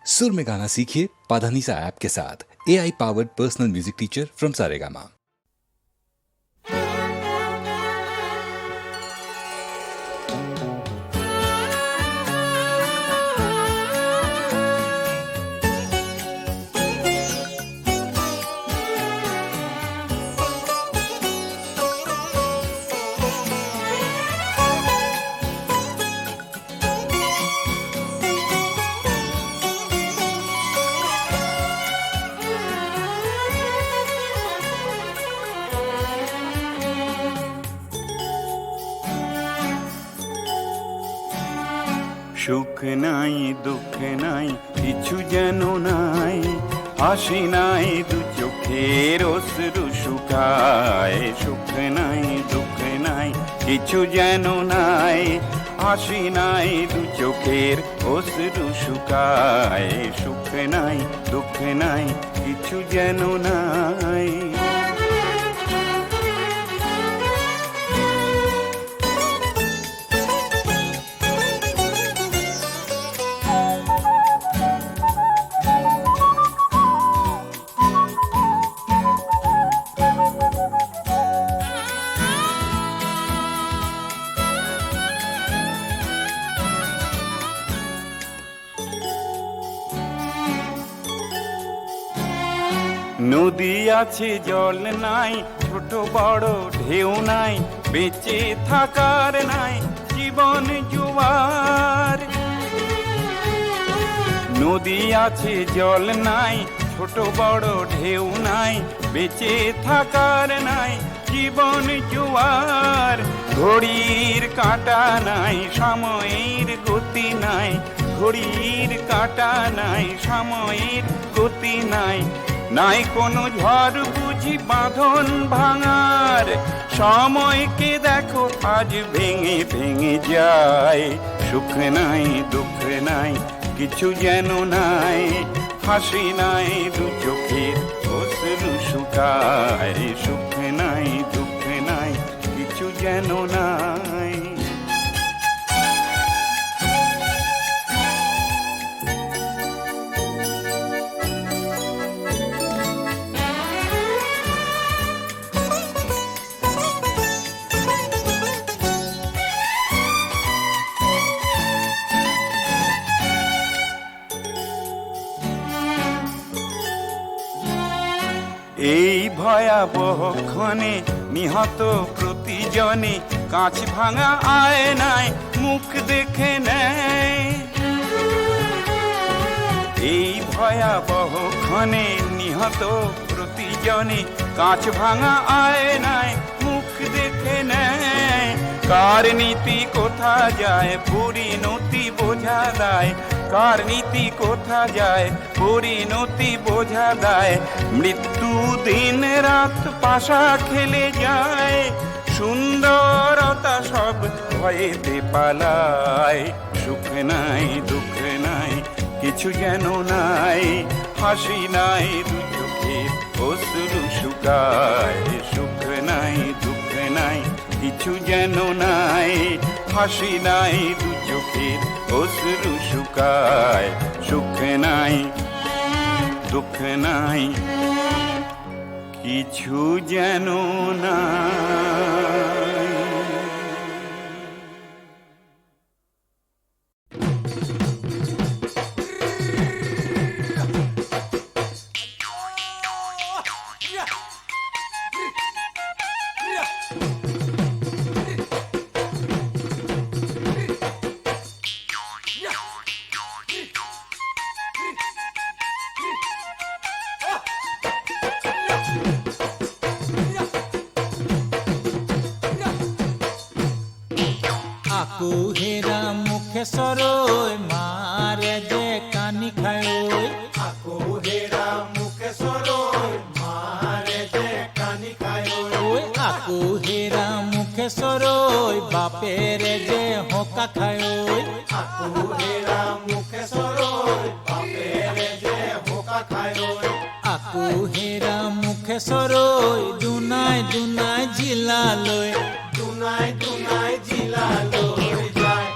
सुर में गाना सीखिए पाधानीसा ऐप के साथ। AI powered personal music teacher from Saregama. সুখ নাই দুঃখ নাই কিছু যেন নাই, হাসি নাই দু চোখের অশ্রু শুকায়। সুখ নাই দুঃখ নাই কিছু যেন নাই, হাসি নাই দু চোখের অশ্রু শুকায়। সুখ নাই দুঃখ নাই কিছু যেন নাই। নদী আছে জল নাই, ছোট বড় ঢেউ নাই, বেঁচে থাকার নাই জীবন জোয়ার। নদী আছে জল নাই, ছোট বড় ঢেউ নাই, বেঁচে থাকার নাই জীবন জোয়ার। ঘড়ির কাঁটা নাই, সময়ের গতি নাই, ঘড়ির কাঁটা নাই, সময়ের গতি নাই। নাই কোনো ঝড় বুঝি বাঁধন ভাঙার, সময়কে দেখো আজ ভেঙে ভেঙে যায়। সুখ নাই দুঃখ নাই কিছু যেন নাই, হাসি নাই দু চোখের অশ্রু শুকায়। সুখ নাই দুঃখ নাই কিছু যেন নাই। এই ভয়াবহ ক্ষণে নিহত প্রতিজনে কাঁচ ভাঙা আয়নায় মুখ দেখে নেয়। এই ভয়াবহ ক্ষণে নিহত প্রতিজনে কাঁচ ভাঙা আয়নায় মুখ দেখে নেয়। কার নীতি কোথা যায় পরিণতি বোঝা দেয়, কার নীতি কোথা যায় পরিণতি বোঝা দেয়। মৃত্যু দিন রাত পাশা খেলে যায়, সুন্দরতা সব ভয়েতে পালায়। সুখ নাই দুঃখ নাই কিছু যেন নাই, হাসি নাই দু চোখের অশ্রু শুকায়। সুখ নাই দুঃখ নাই কিছু যেন নাই, হাসি নাই দু চোখের অশ্রু শুকায়। সুখ নাই দুঃখ নাই কিছু যেন নাই। আকুহেরা মুখে সরই মারে যে কানি খায়। আকুহেরা মুখে সরই মারে যে কানি খায়। আকুহেরা মুখে সরই বাপের যে হোকা খায়। আকুহেরা মুখে সরই বাপের যে হোকা খায়। আকুহেরা মুখে সরই দুনাই দুনাই জিলা লই, দুনাই দুনাই জিলা লই যায়।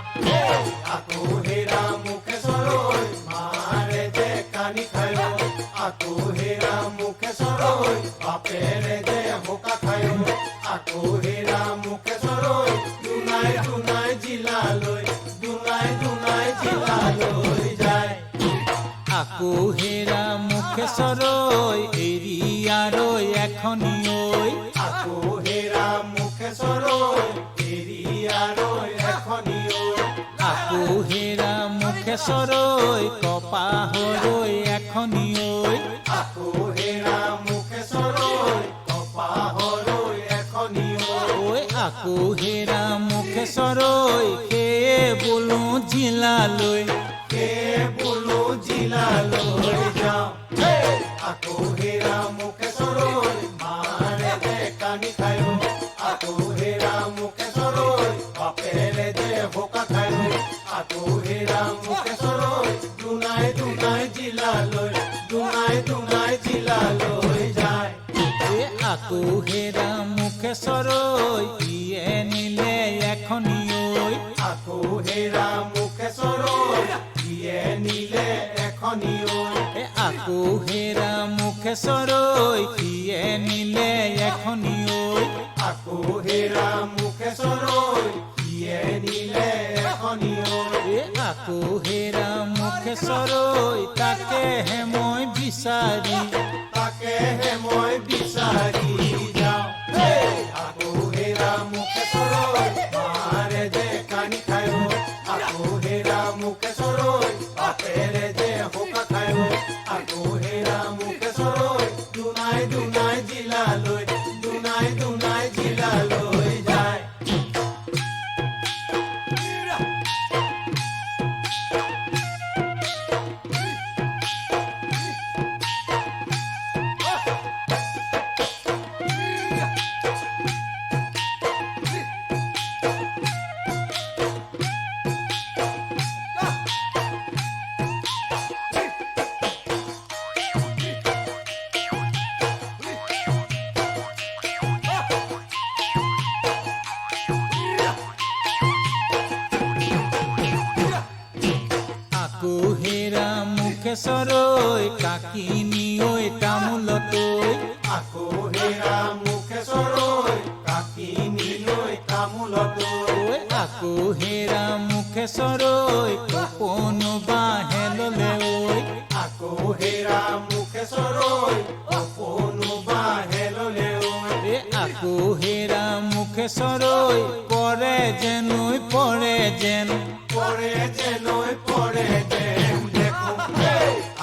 আকুহেরা মুখে সরই মারে যে আকো হেৰা মুখে চৰৈ বাপেৰে যে বোকা খায় আকো হেৰা মুখে চৰৈ দুনাই দুনাই জিলালৈ দুনাই দুনাই জিলালৈ যায় আকো হেৰা মুখে চৰৈ এৰি আৰু এখনি ঐ আকো হেৰা মুখে চৰৈ এৰি আৰু এখনি আকো হেৰা মুখে চৰৈ কপাহৰৈ এখনি ঐ আকো হেৰা মুখে চৰৈ কপাহৰৈ এখনি ঐ আকো হেৰা মুখে চৰৈ সেয়ে বোলো জিলালৈ বোলো জিলালৈ যাওঁ আকৌ হেৰা মুখে চৰৈ মাৰে যে কানি খায় আকৌ হেৰা মুখে চৰৈ বাপেৰে যে বোকা খায় আকৌ হেৰা মুখে চৰৈ দুনাই দুনাই জিলালৈ দুনাই দুনাই জিলালৈ যায় আকো হেৰা মুখে চৰৈ ইয়ে নিলে এখনি ঐ আকৌ হেৰা মুখে চৰৈ ইয়ে নিলে এখনি আকো হেৰা মুখে চৰৈ সিয়ে নিলে এখনি ঐ আকৌ হেৰা মুখে চৰৈ ইয়ে নিলে এখনি আকো হেৰা মুখে চৰৈ তাকেহে মই বিচাৰি তাকেহে মই বিচাৰি যাওঁ আকৌ হেৰা মুখে চৰৈ মাৰে যে কানি খায় আকৌ হেৰা মুখে চৰৈ বাপেৰে যে বোকা খায় আকৌ হেৰা মুখে চৰৈ দুনাই দুনাই জিলালৈ দুনাই দুনাই জিলালৈ যায় আকো হেৰা মুখে চৰৈ কাকিনি ঐ তামোলতৈ আকৌ হেৰা মুখে চৰৈ কাকিনি লৈ তামোলতৈ আকো হেৰা মুখে চৰৈ কপনো বাহে ললে ঐ আকৌ হেৰা মুখে চৰৈ অপনো বাহে ললে আকো হেৰা মুখে চৰৈ পৰে যেন পৰে যেন পৰে যেনৈ পৰে যেন দেখো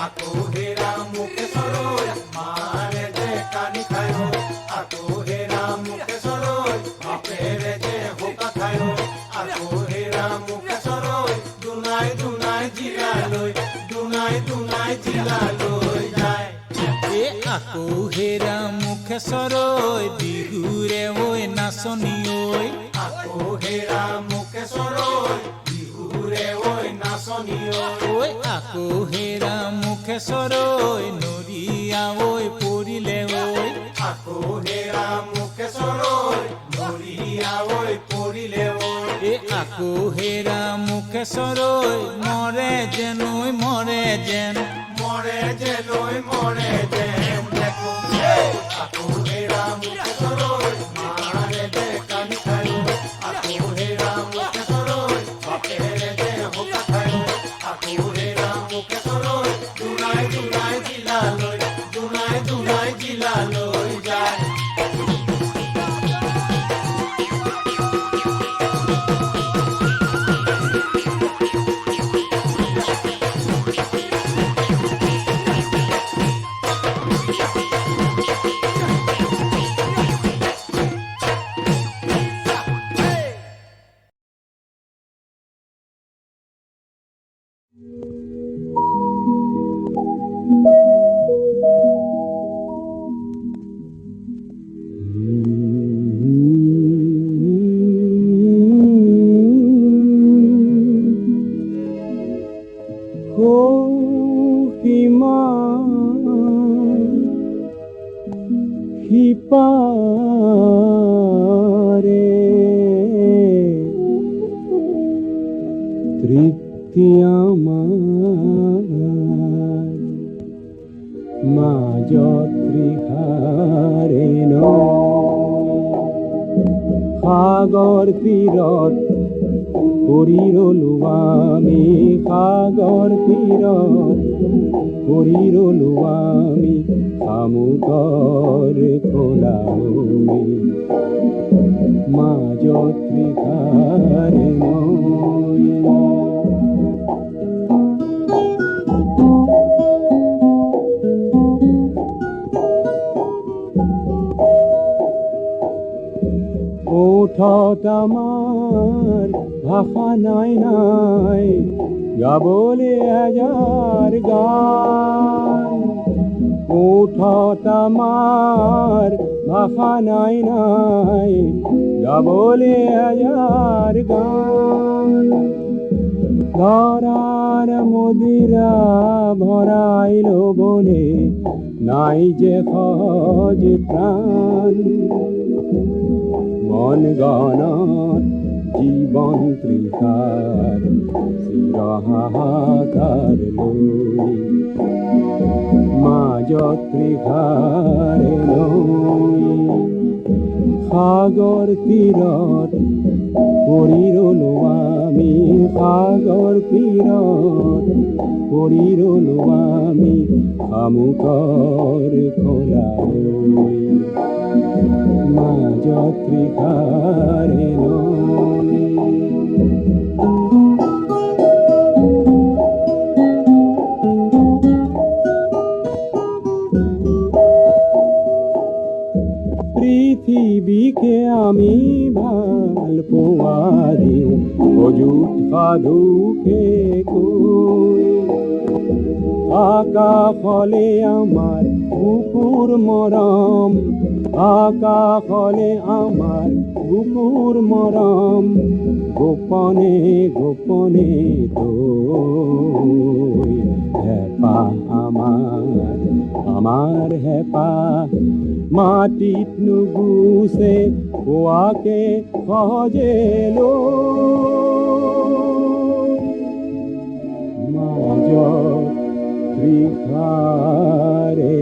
আকৌ হেৰা মুখে চৰৈ মাৰে যে কানি খায় আকৌ হেৰা মুখে চৰৈ বাপেৰে যে বোকা খায় আকৌ হেৰা মুখে চৰৈ দুনাই দুনাই জিলালৈ দুনাই দুনাই জিলালৈ যায় আকো হেৰা মুখে চৰৈ বিহুৰে ঐ নাচনি ঐ আকৌ হেৰা মুখে চৰৈ বিহুৰে ঐ নাচনি ঐ আকো হেৰা মুখে চৰৈ নৰিয়া ঐ পৰিলে ঐ আকৌ হেৰা মুখে চৰৈ নৰিয়া ঐ পৰিলে আকো হেৰা মুখে চৰৈ মৰে যেন মৰে যেন মৰে যেনৈ মৰে যেন দেখো আকৌ হেৰা মুখে চৰৈ মাৰে যে কানি খায় আকৌ হেৰা মুখে চৰৈ বাপেৰে যে বোকা খায় আকৌ হেৰা মুখে চৰৈ দুনাই দুনাই জিলালৈ দুনাই দুনাই জিলালৈ যায় সিপাৰে তৃপ্তি আমাৰ ত্ৰিখাৰে সাগৰ তীৰত কৰি ৰলো আমি সাগৰ তীৰত কৰি ৰলো আমি শামুকৰ খোলামি মাজত ত্ৰিখাৰে ওঠত আমাৰ ভাষা নাই নাই গাবলে হাজাৰ গান ওঠত আমাৰ ভাষা নাই নাই গাবলে হাজাৰ গান ধৰাৰ মদিৰা ভৰাই ল'বলে নাই যে সহজ প্ৰাণ মন গণত জীৱন ত্ৰিখাৰ চিৰহাহাকাৰ লৈ মাজত ত্ৰিখাৰে লৈ সাগৰ তীৰত কৰি ৰলো আমি সাগৰ তীৰত কৰি ৰলো আমি শামুকৰ খোলাই মাজত ত্ৰিখাৰে পৃথিৱীকে আমি ভাল পোৱা দিওঁ অযুত সাধুকে কৈ আকাশলে আমাৰ বুকুৰ মৰম আকাশলে আমাৰ বুকুৰ মৰম গোপনে গোপনে তৈ হেঁপাহ আমাৰ হেঁপাহ মাটিত নুগুচে পোৱাকে সহজে মাজত ত্ৰিখাৰে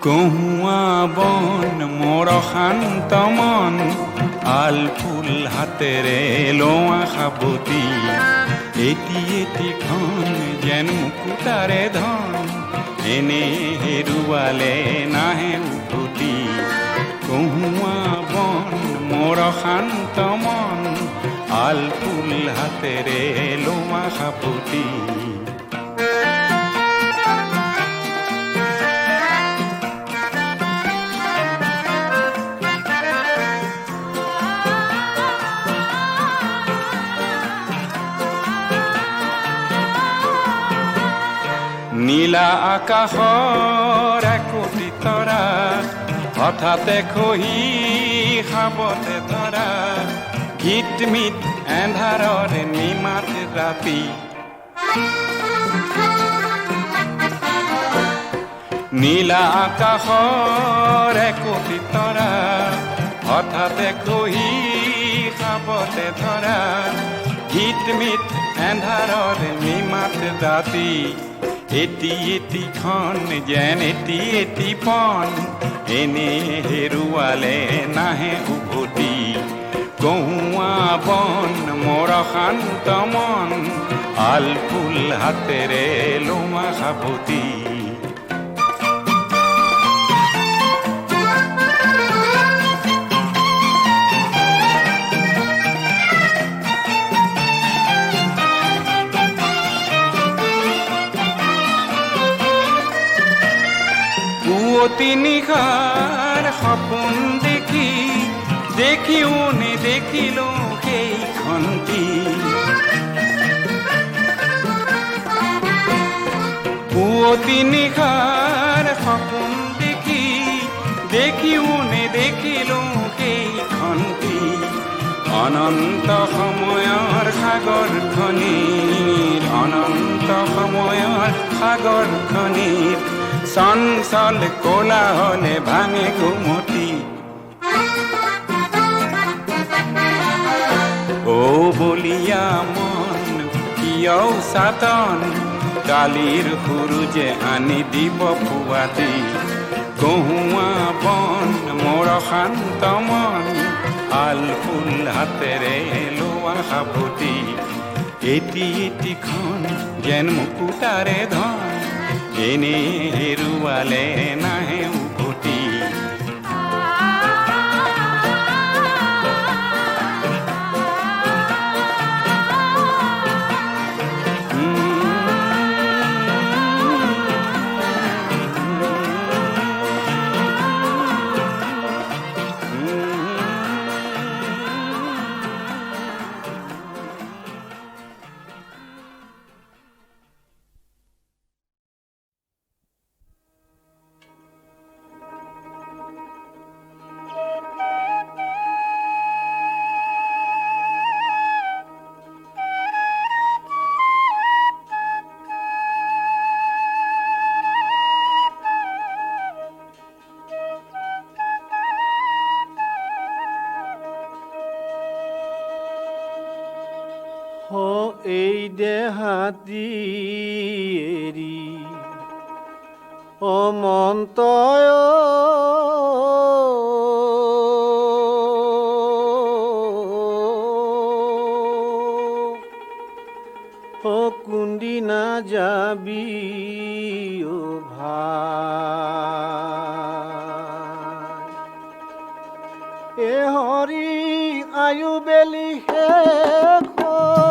কহুৱা বন মোৰ শান্ত মন আল ফুল হাতেৰে লোৱা সাৱতি এটি এটিখন যেন মুকুতাৰে ধন এনে হেৰুৱালে নাহে উভতি কহুৱা বন মোৰ শান্ত মন আল ফুল হাতেৰে লোৱা সাৱতি নীলা আকাশৰ একোটি তৰা হঠাতে খহি খাবতে ধৰা গীত মিত এন্ধাৰৰ নিমাত ৰাতি নীলা আকাশৰ একোটি তৰা হঠাতে খহি খাবতে ধৰা গীত মিত এন্ধাৰৰ নিমাত ৰাতি এটি এটিখন যেন এটি এটি পন এনে হেৰুৱালে নাহে উভতি কহুৱা বন মোৰ শান্ত মন আল ফুল হাতেৰে লোৱা সাৱতি পুৱতি নিশাৰ সপোন দেখি দেখিও নেদেখিলো সেই খন্তি পুৱতি নিশাৰ সপোন দেখি দেখিও নেদেখিলো সেই খন্তি অনন্ত সময়ৰ সাগৰ খনিৰ অনন্ত সময়ৰ সাগৰ খনিৰ চঞ্চল কোলাহলে ভাঙে ঘুমতি ও বলিয়া মন কিয় চাতন কালিৰ সুৰুজে আনি দিব পুৱাতি কহুৱা বন মোৰ শান্ত মন আল ফুল হাতেৰে লোৱা সাবতি এটি এটিখন যেন মুকুতাৰে ধন এনে হেৰুৱালে নাহে উভতি এই দেহাতি এৰি অমন্তয় কোনদিনা যাবি অ ভাই এ হৰি আয়ু বেলি শেষ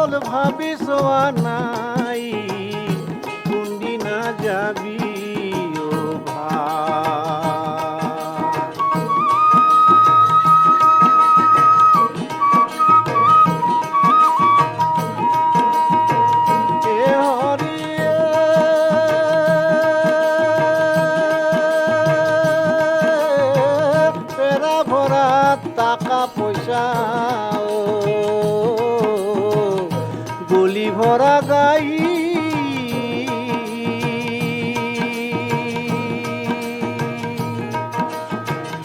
হ'ল ভাবি চোৱা নাই কোনদিনা যাবি অ ভাই এ হৰিয়ে পেৰা ভৰা টাকা পইচা গলি ভৰা গাই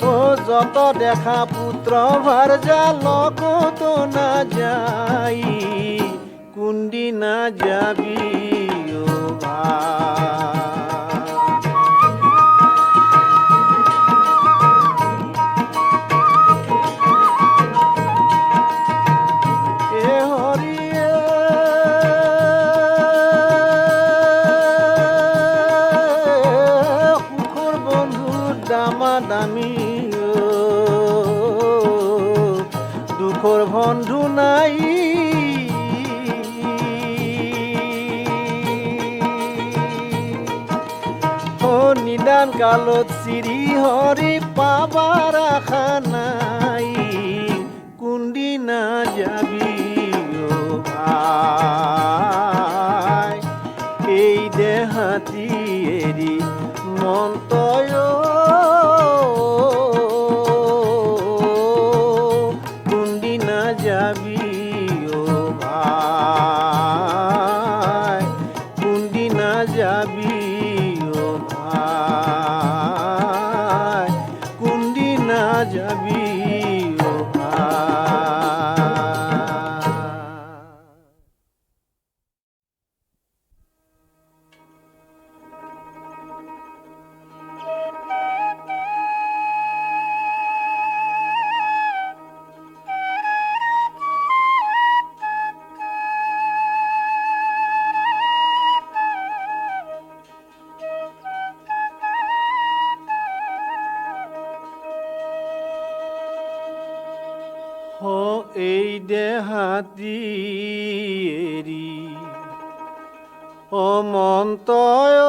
ও যত দেখা পুত্ৰ ভাৰজা লগত না যাই কোনদিনা যাবি ও ভাই দামি দুখৰ বন্ধু নাই নিদান কালত শ্ৰী হৰি পাবাৰ আশা নাই কোনদিনা যাবি অ ভাই এই দেহাতি এৰি মন্তয় যাবি ও ভাই কোনদিনা যাবি ও ভাই কোনদিনা যাবি ও এই দেহাতি এৰি অমন্তয়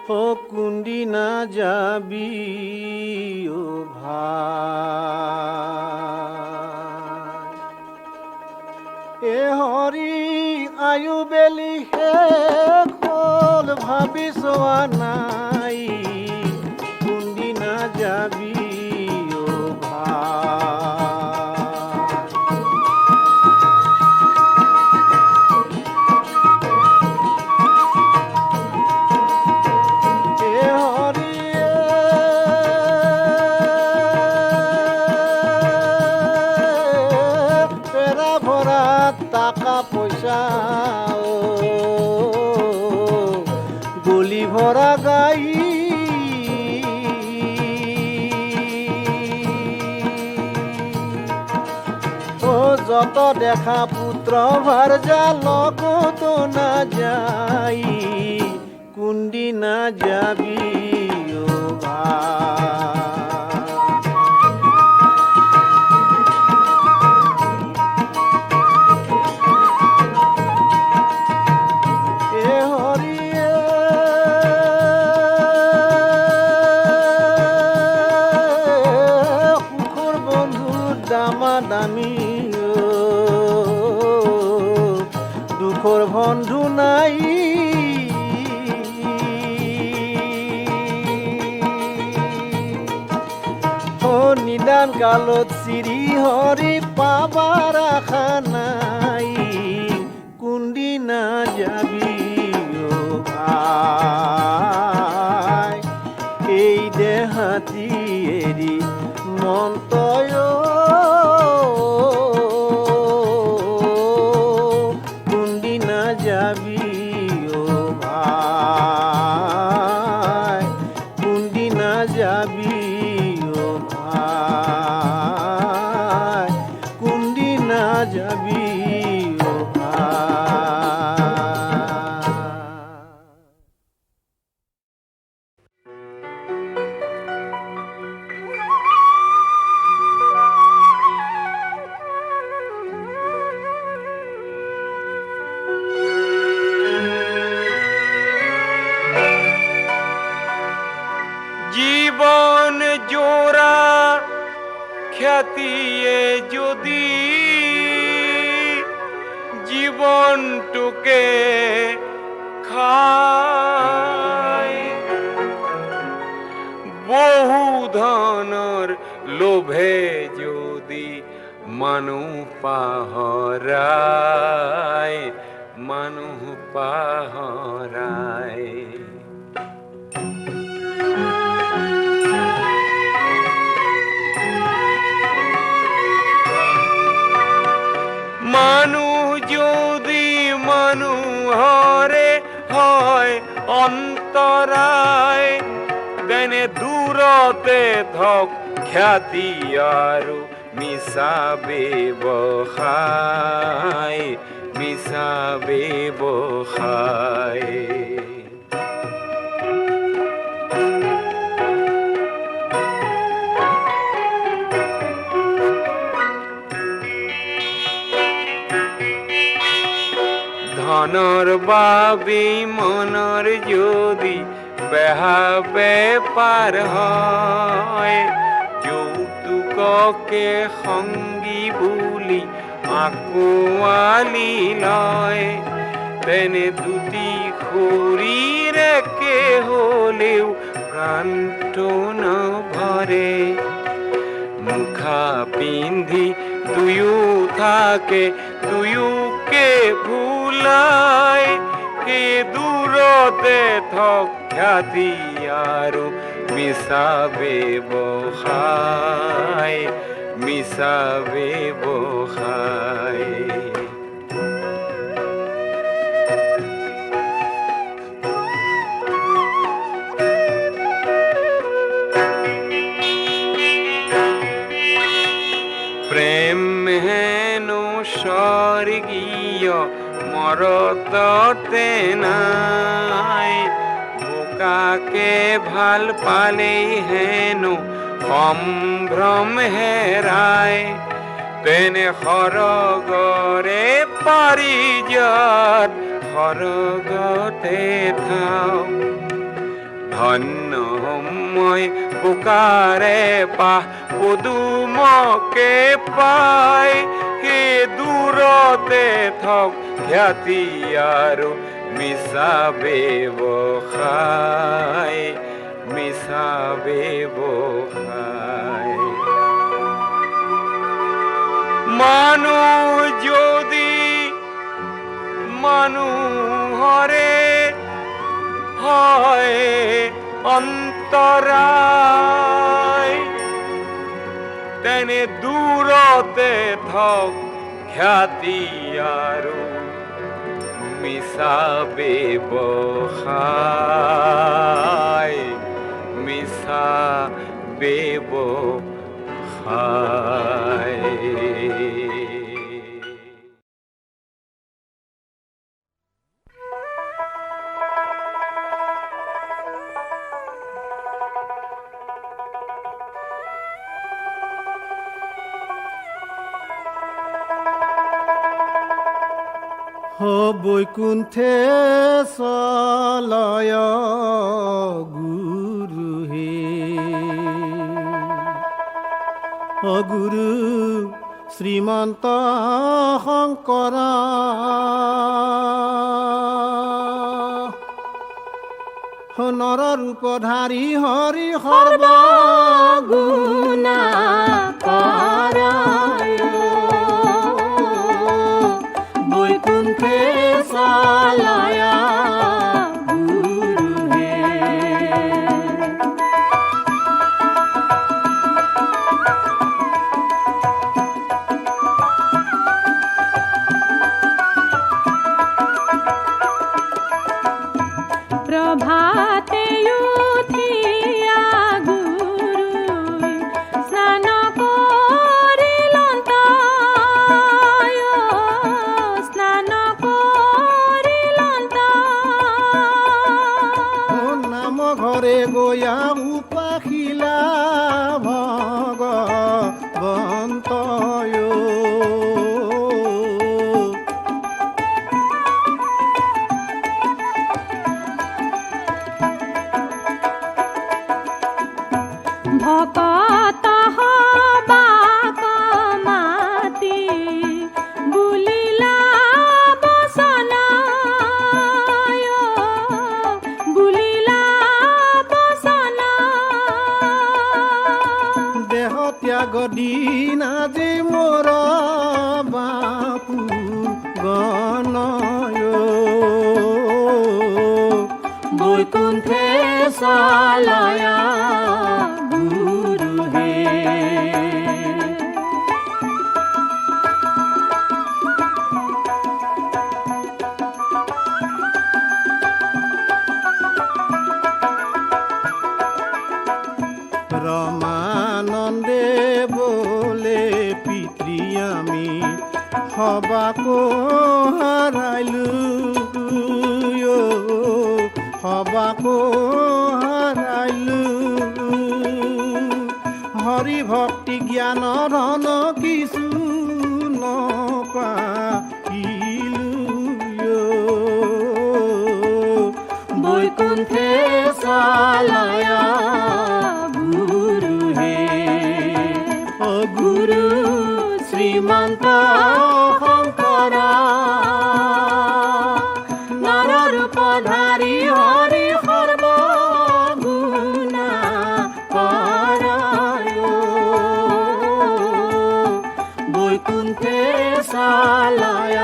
ও কোনদিনা যাবি ও ভাই এ হৰি আয়ু বেলি শেষ হ'ল ভাবি চোৱা নাই কোনদিনা যাবি ও ভাই এ হৰিয়ে পেৰা ভৰা টাকা পইচা গলি ভৰা গাই ও যত দেখা পুত্ৰ ভাৰজা লগত না যাই কোনদিনা যাবি ও ভাই এ হৰিয়ে সুখৰ বন্ধু দামাদামি দুখৰ বন্ধু নাই নিদান কালত শ্ৰী হৰি পাবাৰ আশা নাই কোনদিনা যাবি ও ভাই এই দেহাতি এৰি মন তয় কোনদিনা যাবি ও ভাই কোনদিনা যাবি ও ভাই কোনদিনা যাবি ও জীবন জোড়া খ্যাতিয়ে যদি জীবনটুকে খায় বহু ধনৰ লোভে যদি মানুহ পাহৰায় মানুহ পাহৰায় মানুহ যদি মানুহৰে হয় অন্তৰায় তেনে দূৰতে থক খ্যাতি আৰু মিছা ব্যৱসায় মিছা ব্যৱসায় ধনৰ বাবে মনৰ যদি বেহা বেপাৰ হয় যৌতুককে সংগী বুলি আঁকোৱালি লয় তেনে দুটি শৰীৰকে হ'লেও প্ৰাণটো নভৰে মুখা পিন্ধি দুয়ো থাকে দুয়োকে ভুলায় সেই দূৰতে থক খ্যাতি আৰু মিছা ব্যৱসায় মিছা ব্যৱসায় প্ৰেম হেনো স্বৰ্গীয় মৰততে নাই বোকাকে ভাল পালেই হেনো সম্ভ্ৰম হেৰায় তেনে সৰগৰে পাৰিজাত সৰগতে থাও ধন্য মই বোকাৰে পাহ পদুমকে পাই সেই দূৰতে থক খ্যাতি আৰু মিছা ব্যৱসায় মিছা ব্যৱসায় মানুহ যদি মানুহৰে হয় অন্তৰায় তেনে দূৰতে থক খ্যাতি আৰু মিছা ব্যৱসায় মিছা ব্যৱসায় বৈকুণ্ঠে চলয় গুৰু হে গুৰু শ্ৰীমন্ত শংকৰ নৰ ৰূপধাৰী হৰি সৰ্বগুণা বৈকুণ্ঠে চলয় গুৰু হে প্ৰভাতে উঠিয়া গুৰু স্নান কৰিলেন তাই স্নান কৰিলেন তাই নাম ঘৰে গয়া উপাখিলা ভগৱন্তয় ভকত হবাক মাতি বুলিলা বচন বুলিলা বচন দেহ ত্যাগ দিন আজি মোৰ বাপু গণয় বৈকুণ্ঠে চলয় গুৰু হে ৰমানন্দে বোলে পিতৃ আমি সবাকো হাৰাইলো সবাকো হাৰাইলো হৰি ভক্তি জ্ঞান ধন কিছু নপাইলো বৈকুণ্ঠে চলয় গুৰু হে গুৰু শ্ৰীমন্ত শংকৰ নৰ ৰূপধাৰী হৰি সৰ্বগুণা বৈকুণ্ঠে চলয়